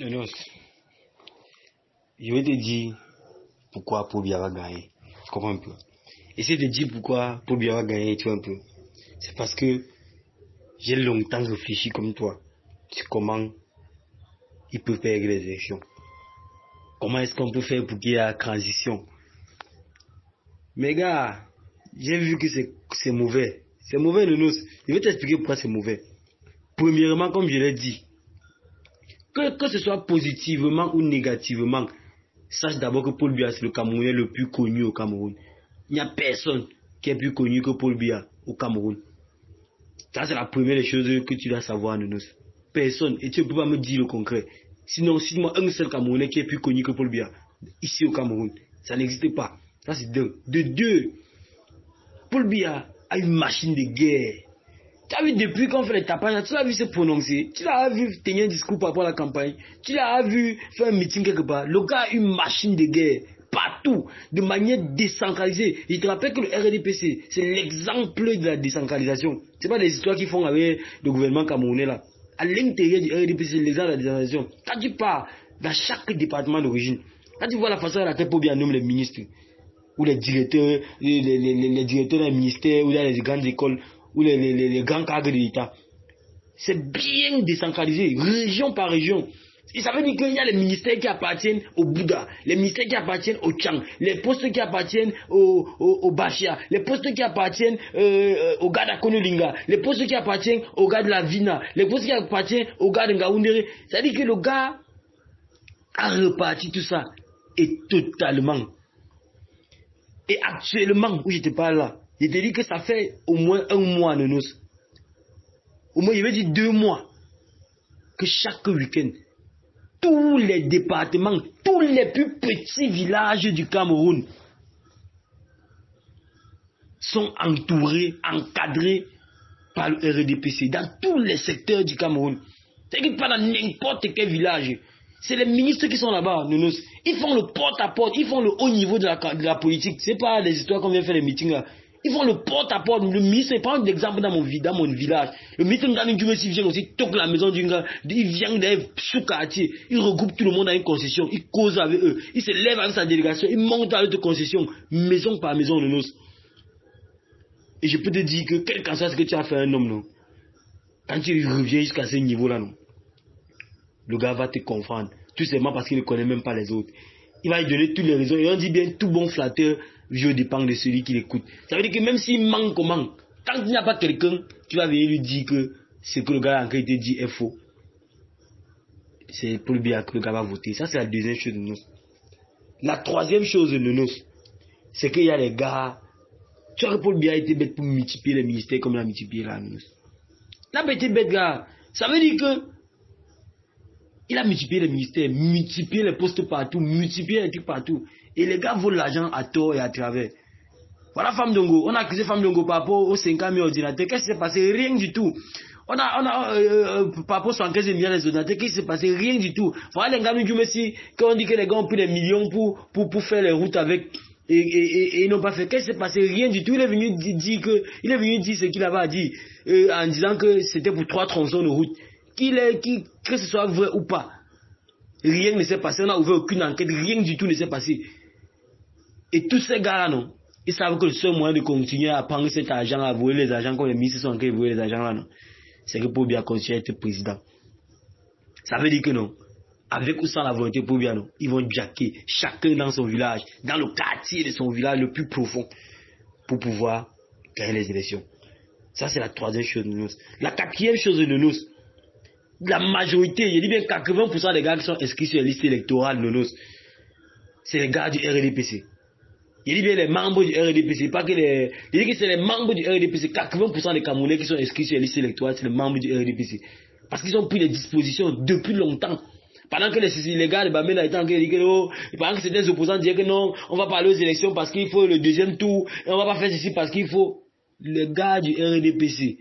Non, je vais te dire pourquoi Paul Biya va gagner. Tu comprends un peu? Essaye de dire pourquoi Paul Biya va gagner, tu vois un peu. C'est parce que j'ai longtemps réfléchi comme toi sur comment il peut faire les élections. Comment est-ce qu'on peut faire pour qu'il y ait la transition? Mais gars, j'ai vu que c'est mauvais. C'est mauvais, Nounos. Je vais t'expliquer pourquoi c'est mauvais. Premièrement, comme je l'ai dit, que ce soit positivement ou négativement, sache d'abord que Paul Biya, c'est le Camerounais le plus connu au Cameroun. Il n'y a personne qui est plus connu que Paul Biya au Cameroun. Ça, c'est la première des choses que tu dois savoir, Nounos. Personne. Et tu ne peux pas me dire le concret. Sinon, cite-moi un seul Camerounais qui est plus connu que Paul Biya ici au Cameroun. Ça n'existe pas. Ça, c'est deux. De deux, Paul Biya a une machine de guerre. Tu as vu depuis qu'on fait les tapages, tu l'as vu se prononcer, tu l'as vu tenir un discours par rapport à la campagne, tu l'as vu faire un meeting quelque part. Le gars a une machine de guerre partout, de manière décentralisée. Je te rappelle que le RDPC, c'est l'exemple de la décentralisation. Ce n'est pas des histoires qu'ils font avec le gouvernement camerounais là. À l'intérieur du RDPC, c'est l'exemple de la décentralisation. Quand tu pars dans chaque département d'origine, quand tu vois la façon à laquelle Paul Biya nomme les ministres, ou les directeurs, les directeurs des ministères, ou dans les grandes écoles, ou les grands cadres de l'État. C'est bien décentralisé, région par région. Et ça veut dire qu'il y a les ministères qui appartiennent au Bouddha, les ministères qui appartiennent au Tchang, les postes qui appartiennent au Bachia, les postes qui appartiennent au gars d'Akonolinga, les postes qui appartiennent au gars de la Vina, les postes qui appartiennent au gars de Ngaoundéré. C'est-à-dire que le gars a reparti tout ça, et totalement. Et actuellement, où je te parle là, je te dis que ça fait au moins un mois, Nounos. Au moins, je vais dire 2 mois. Que chaque week-end, tous les départements, tous les plus petits villages du Cameroun sont entourés, encadrés par le RDPC dans tous les secteurs du Cameroun. C'est-à-dire pas dans n'importe quel village. C'est les ministres qui sont là-bas, Nounos. Ils font le porte-à-porte, ils font le haut niveau de la politique. C'est pas des histoires qu'on vient faire les meetings là. Ils font le porte-à-porte. Le ministre, par exemple, d'exemple dans mon village. Le ministre Nganou Djumesi vient aussi, toque la maison du gars. Il vient des sous-quartiers. Il regroupe tout le monde à une concession. Il cause avec eux. Il se lève avec sa délégation. Il monte à l'autre concession. Maison par maison, Nounos. Et je peux te dire que quel qu'en soit ce que tu as fait un homme, non. Quand tu reviens jusqu'à ce niveau-là, non. Le gars va te comprendre. Tout simplement parce qu'il ne connaît même pas les autres. Il va lui donner toutes les raisons. Et on dit bien, tout bon flatteur, je dépend de celui qui l'écoute. Ça veut dire que même s'il manque comment, tant qu'il n'y a pas quelqu'un, tu vas venir lui dire que ce que le gars a en réalité dit est faux. C'est pour le bien que le gars va voter. Ça, c'est la deuxième chose de nous. La troisième chose de nous, c'est qu'il y a les gars. Tu vois que Paul Biya a été bête pour multiplier les ministères comme il a multiplié là. Il a été bête, gars. Ça veut dire que il a multiplié les ministères, multiplié les postes partout, multiplié les trucs partout. Et les gars volent l'argent à tort et à travers. Voilà Femme Dongo. On a accusé Femme Dongo par rapport aux 50 000 ordinateurs. Qu'est-ce qui s'est passé? Rien du tout. On a par rapport aux 75 milliards d'ordinateurs. Qu'est-ce qui s'est passé? Rien du tout. Voilà les gars nous aussi, quand on dit que les gars ont pris des millions pour faire les routes avec. Et ils n'ont pas fait. Qu'est-ce qui s'est passé? Rien du tout. Il est venu dire ce qu'il avait à dire. En disant que c'était pour 3 tronçons de route. Que ce soit vrai ou pas, rien ne s'est passé, on n'a ouvert aucune enquête, rien du tout ne s'est passé. Et tous ces gars-là, non, ils savent que le seul moyen de continuer à prendre cet argent, à voler les argents, comme les ministres sont en train de voler les argents là, non, c'est que Paul Biya continue à être président. Ça veut dire que non, avec ou sans la volonté de Paul Biya, non, ils vont jacker chacun dans son village, dans le quartier de son village le plus profond, pour pouvoir gagner les élections. Ça, c'est la troisième chose de nous. La quatrième chose de nous, la majorité, je dis bien 80% des gars qui sont inscrits sur les listes électorales, c'est les gars du RDPC. Je dis bien les membres du RDPC, pas que les. Je dis que c'est les membres du RDPC. 80% des Camerounais qui sont inscrits sur les listes électorales, c'est les membres du RDPC. Parce qu'ils ont pris des dispositions depuis longtemps. Pendant que les gars de Bamenda étaient en train de dire que non, pendant que certains opposants disaient que non, on va parler aux élections parce qu'il faut le deuxième tour, et on va pas faire ceci parce qu'il faut. Les gars du RDPC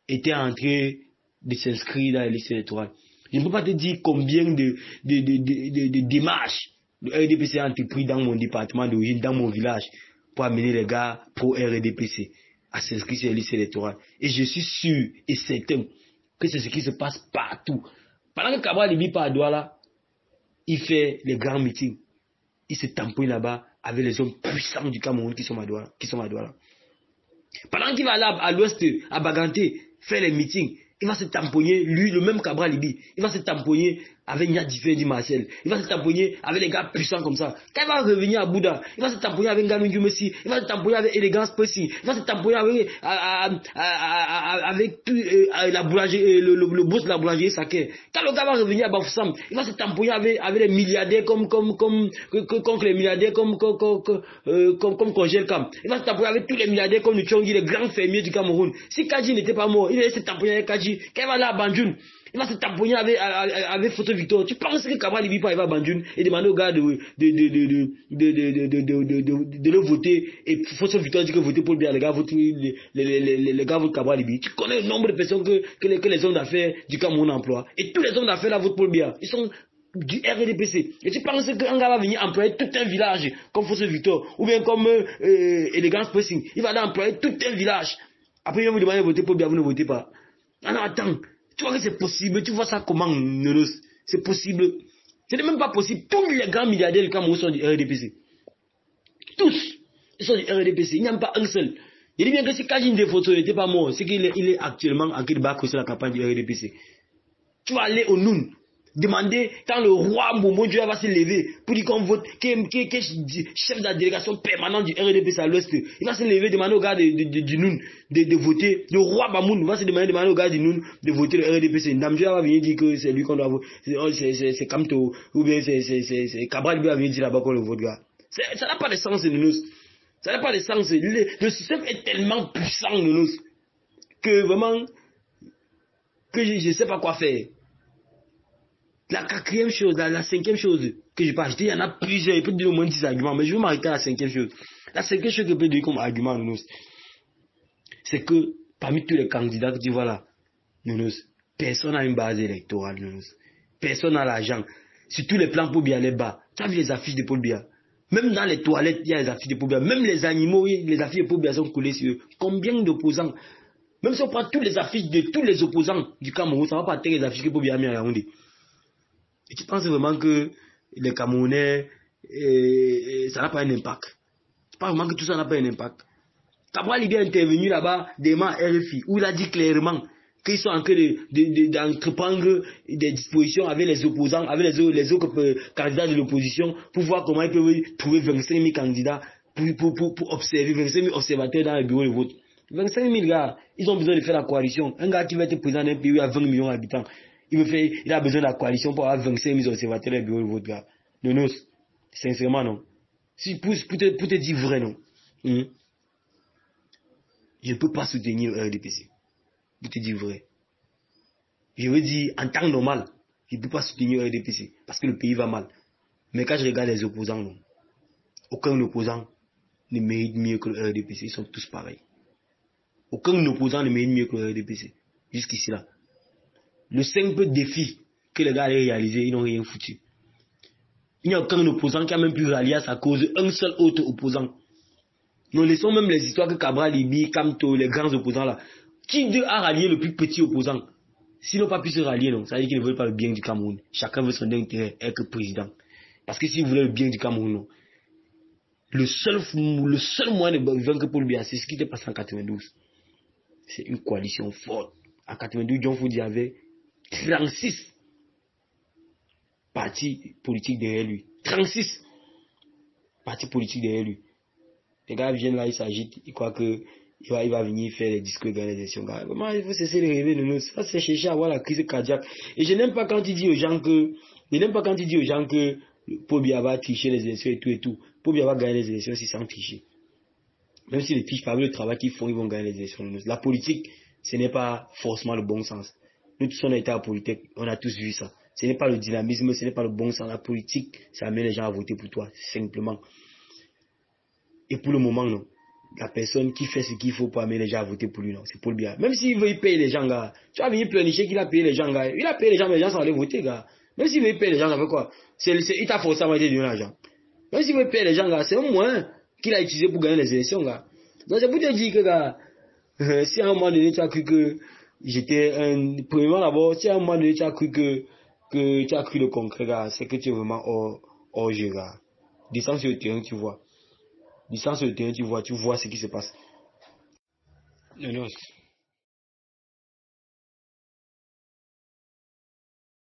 étaient en train de s'inscrire dans les listes électorales. Je ne peux pas te dire combien de démarches le RDPC a entrepris dans mon département d'origine, dans mon village, pour amener les gars pro RDPC à s'inscrire sur les listes électorales. Et je suis sûr et certain que c'est ce qui se passe partout. Pendant que Cabral Libi par Douala, il fait les grands meetings. Il se tamponne là-bas avec les hommes puissants du Cameroun qui sont à Douala. Pendant qu'il va aller à l'ouest, à Baganté, faire les meetings, il va se tamponner, lui, le même Cabral Libi, il va se tamponner avec Nia Diffé Marcel, il va se tamponner avec les gars puissants comme ça. Quand il va revenir à Bouddha, il va se tamponner avec Nganou Messi, il va se tamponner avec Élégance Pessi, il va se tamponner avec la boulangerie, le boss de la boulangerie Saké. Quand le gars va revenir à Bafoussam, il va se tamponner avec les milliardaires comme les milliardaires comme Congel Kam. Il va se tamponner avec tous les milliardaires comme Nuchongi, les grands fermiers du Cameroun. Si Kadji n'était pas mort, il allait se tamponner avec Kadji. Quand il va là à Banjoun, il va se tamponner avec Photo Victor. Tu penses que Cabral Libi pas, il va à Banjoun et demander aux gars de le voter. Et Photo Victor dit que voter pour le bien, les gars votent Cabral Libi. Tu connais le nombre de personnes que les hommes d'affaires du Cameroun emploient. Et tous les hommes d'affaires là votent pour le bien. Ils sont du RDPC. Et tu penses qu'un gars va venir employer tout un village comme Photo Victor ou bien comme Élégance Pressing. Il va aller employer tout un village. Après, il va vous demander de voter pour le bien, vous ne votez pas. Ah non, attends. Tu vois que c'est possible. Tu vois ça comment, Nonos? C'est possible. Ce n'est même pas possible. Tous les grands milliardaires du Cameroun sont du RDPC. Tous. Ils sont du RDPC. Il n'y a même pas un seul. Je dis bien que si Kajin Defoto n'était pas mort, c'est qu'il est actuellement en train de battre sur la campagne du RDPC. Tu vas aller au Noun. Demander quand le roi Momo Dieu va se lever pour dire qu'on vote, qui est chef de la délégation permanente du RDPC à l'ouest. Il va se lever, demander aux gars du Noun de voter. Le roi Bamoun va se demander aux gars du Noun de voter le RDPC. Namdieu va venir dire que c'est lui qu'on doit voter. C'est Kamto, ou bien c'est Cabral va venir dire là-bas qu'on le vote, gars. Ça n'a pas de sens, Nounos. Ça n'a pas de sens. Le système est tellement puissant, Nounos, que vraiment, que je ne sais pas quoi faire. La quatrième chose, la cinquième chose que je peux ajouter, il y en a plusieurs, il peut dire au moins 10 arguments, mais je vais m'arrêter à la cinquième chose. La cinquième chose que je peux dire comme argument, Nounos, c'est que parmi tous les candidats que tu vois là, Nounos, personne n'a une base électorale, Nounos. Personne n'a l'argent. Sur tous les plans pour bien les bas. Tu as vu les affiches de Paul Biya? Même dans les toilettes, il y a les affiches de Paul Biya. Même les animaux, les affiches de Paul Biya sont collées sur eux. Combien d'opposants? Même si on prend toutes les affiches de tous les opposants du Cameroun, ça ne va pas atteindre les affiches que Paul Biya a mis à Yaoundé. Et tu penses vraiment que les Camerounais, ça n'a pas un impact? Tu penses vraiment que tout ça n'a pas un impact? Cabral Libi est intervenu là-bas, devant RFI, où il a dit clairement qu'ils sont en train d'entreprendre des dispositions avec les opposants, avec les autres candidats de l'opposition, pour voir comment ils peuvent trouver 25 000 candidats pour observer, 25 000 observateurs dans les bureaux de vote. 25 000 gars, ils ont besoin de faire la coalition. Un gars qui va être président d'un pays où il y a 20 millions d'habitants, il a besoin de la coalition pour avoir 25 000 observateurs dans les bureaux de vote, gars. Nonos, sincèrement, non. Pour te dire vrai, non. Je ne peux pas soutenir le RDPC. Pour te dire vrai. Je veux dire, en temps normal, je ne peux pas soutenir le RDPC parce que le pays va mal. Mais quand je regarde les opposants, non. Aucun opposant ne mérite mieux que le RDPC. Ils sont tous pareils. Aucun opposant ne mérite mieux que le RDPC. Jusqu'ici là. Le simple défi que les gars allaient réaliser, ils n'ont rien foutu. Il n'y a aucun opposant qui a même pu rallier à sa cause un seul autre opposant. Nous laissons même les histoires que Cabral Libi, Kamto, les grands opposants là. Qui a rallié le plus petit opposant? S'ils n'ont pas pu se rallier, non, ça veut dire qu'ils ne veulent pas le bien du Cameroun. Chacun veut son intérêt, être président. Parce que s'ils voulaient le bien du Cameroun, non. Le seul moyen de vaincre Paul Biya, c'est ce qui était passé en 92. C'est une coalition forte. En 92, John Foudi avait 36 partis politiques derrière lui. 36 partis politiques derrière lui. Les gars viennent là, ils s'agitent, ils croient que il va venir faire les discours dans les élections. Vraiment, il faut cesser de rêver de nous. Ça, c'est chercher à avoir la crise cardiaque. Et je n'aime pas quand il dit aux gens que, Paul Biya va tricher les élections et tout. Paul Biya va gagner les élections si sans tricher. Même si les trichent parmi le travail qu'ils font, ils vont gagner les élections. La politique, ce n'est pas forcément le bon sens. Nous tous, on a été à la politique, on a tous vu ça. Ce n'est pas le dynamisme, ce n'est pas le bon sens. La politique, ça amène les gens à voter pour toi, simplement. Et pour le moment, non. La personne qui fait ce qu'il faut pour amener les gens à voter pour lui, non. C'est Paul Biya. Même s'il veut payer les gens, gars. Tu vas venir pleurnicher qu'il a payé les gens, gars. Il a payé les gens, mais les gens sont allés voter, gars. Même s'il veut payer les gens, ça fait quoi? Il t'a forcé à donner l'argent. Même s'il veut payer les gens, gars, c'est un moyen qu'il a utilisé pour gagner les élections, gars. Donc c'est pour te dire que, gars, si à un moment donné tu as cru que j'étais premièrement d'abord, si à un moment donné tu as cru que que tu as cru le concret, là, c'est que tu es vraiment hors jeu, là. Descends sur le terrain, tu vois. Descends sur le terrain, tu vois ce qui se passe. Non, non.